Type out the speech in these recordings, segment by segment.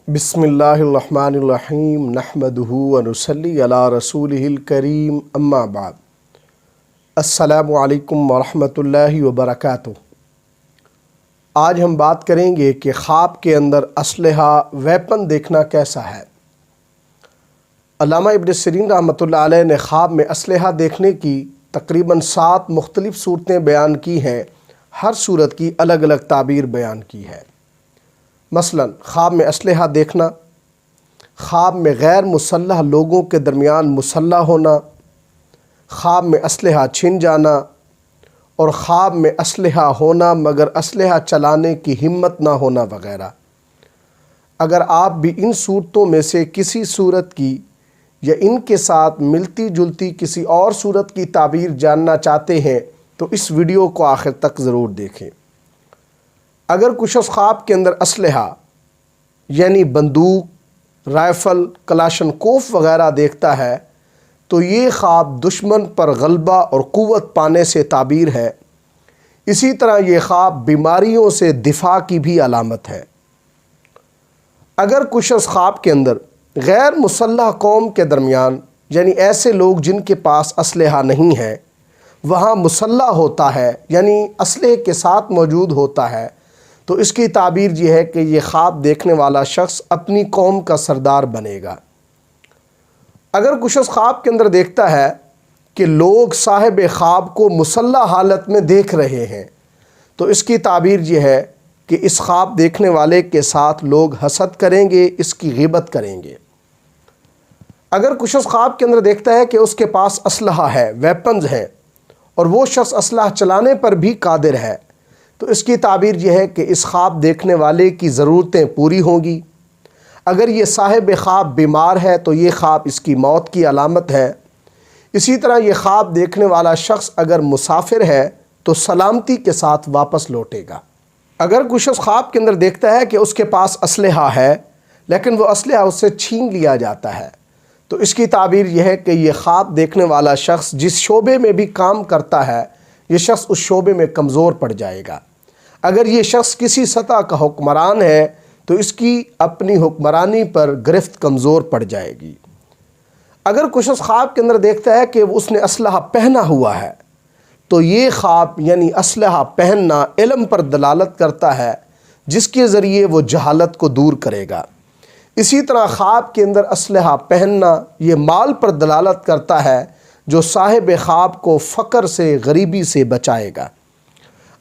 بسم اللہ الرحمن الرحیم نحمدہ ونصلی علی رسولہ الکریم اما بعد السلام علیکم ورحمۃ اللہ وبرکاتہ۔ آج ہم بات کریں گے کہ خواب کے اندر اسلحہ ویپن دیکھنا کیسا ہے۔ علامہ ابن سیرین رحمۃ اللہ علیہ نے خواب میں اسلحہ دیکھنے کی تقریباً 7 مختلف صورتیں بیان کی ہیں، ہر صورت کی الگ الگ تعبیر بیان کی ہے۔ مثلا خواب میں اسلحہ دیکھنا، خواب میں غیر مسلح لوگوں کے درمیان مسلح ہونا، خواب میں اسلحہ چھن جانا، اور خواب میں اسلحہ ہونا مگر اسلحہ چلانے کی ہمت نہ ہونا وغیرہ۔ اگر آپ بھی ان صورتوں میں سے کسی صورت کی یا ان کے ساتھ ملتی جلتی کسی اور صورت کی تعبیر جاننا چاہتے ہیں تو اس ویڈیو کو آخر تک ضرور دیکھیں۔ اگر کچھ شخص خواب کے اندر اسلحہ یعنی بندوق، رائفل، کلاشنکوف وغیرہ دیکھتا ہے تو یہ خواب دشمن پر غلبہ اور قوت پانے سے تعبیر ہے۔ اسی طرح یہ خواب بیماریوں سے دفاع کی بھی علامت ہے۔ اگر کچھ شخص خواب کے اندر غیر مسلح قوم کے درمیان یعنی ایسے لوگ جن کے پاس اسلحہ نہیں ہے وہاں مسلح ہوتا ہے یعنی اسلحے کے ساتھ موجود ہوتا ہے تو اس کی تعبیر یہ ہے کہ یہ خواب دیکھنے والا شخص اپنی قوم کا سردار بنے گا۔ اگر کچھ شخص خواب کے اندر دیکھتا ہے کہ لوگ صاحب خواب کو مسلح حالت میں دیکھ رہے ہیں تو اس کی تعبیر یہ ہے کہ اس خواب دیکھنے والے کے ساتھ لوگ حسد کریں گے، اس کی غیبت کریں گے۔ اگر کچھ شخص خواب کے اندر دیکھتا ہے کہ اس کے پاس اسلحہ ہے، ویپنز ہیں، اور وہ شخص اسلحہ چلانے پر بھی قادر ہے تو اس کی تعبیر یہ ہے کہ اس خواب دیکھنے والے کی ضرورتیں پوری ہوں گی۔ اگر یہ صاحب خواب بیمار ہے تو یہ خواب اس کی موت کی علامت ہے۔ اسی طرح یہ خواب دیکھنے والا شخص اگر مسافر ہے تو سلامتی کے ساتھ واپس لوٹے گا۔ اگر کوئی شخص خواب کے اندر دیکھتا ہے کہ اس کے پاس اسلحہ ہے لیکن وہ اسلحہ اس سے چھین لیا جاتا ہے تو اس کی تعبیر یہ ہے کہ یہ خواب دیکھنے والا شخص جس شعبے میں بھی کام کرتا ہے یہ شخص اس شعبے میں کمزور پڑ جائے گا۔ اگر یہ شخص کسی سطح کا حکمران ہے تو اس کی اپنی حکمرانی پر گرفت کمزور پڑ جائے گی۔ اگر کوئی شخص خواب کے اندر دیکھتا ہے کہ اس نے اسلحہ پہنا ہوا ہے تو یہ خواب یعنی اسلحہ پہننا علم پر دلالت کرتا ہے جس کے ذریعے وہ جہالت کو دور کرے گا۔ اسی طرح خواب کے اندر اسلحہ پہننا یہ مال پر دلالت کرتا ہے جو صاحب خواب کو فقر سے، غریبی سے بچائے گا۔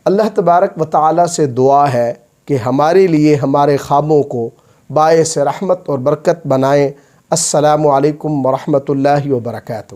اللہ تبارک و تعالیٰ سے دعا ہے کہ ہمارے لیے ہمارے خوابوں کو باعث رحمت اور برکت بنائیں۔ السلام علیکم ورحمۃ اللہ وبرکاتہ۔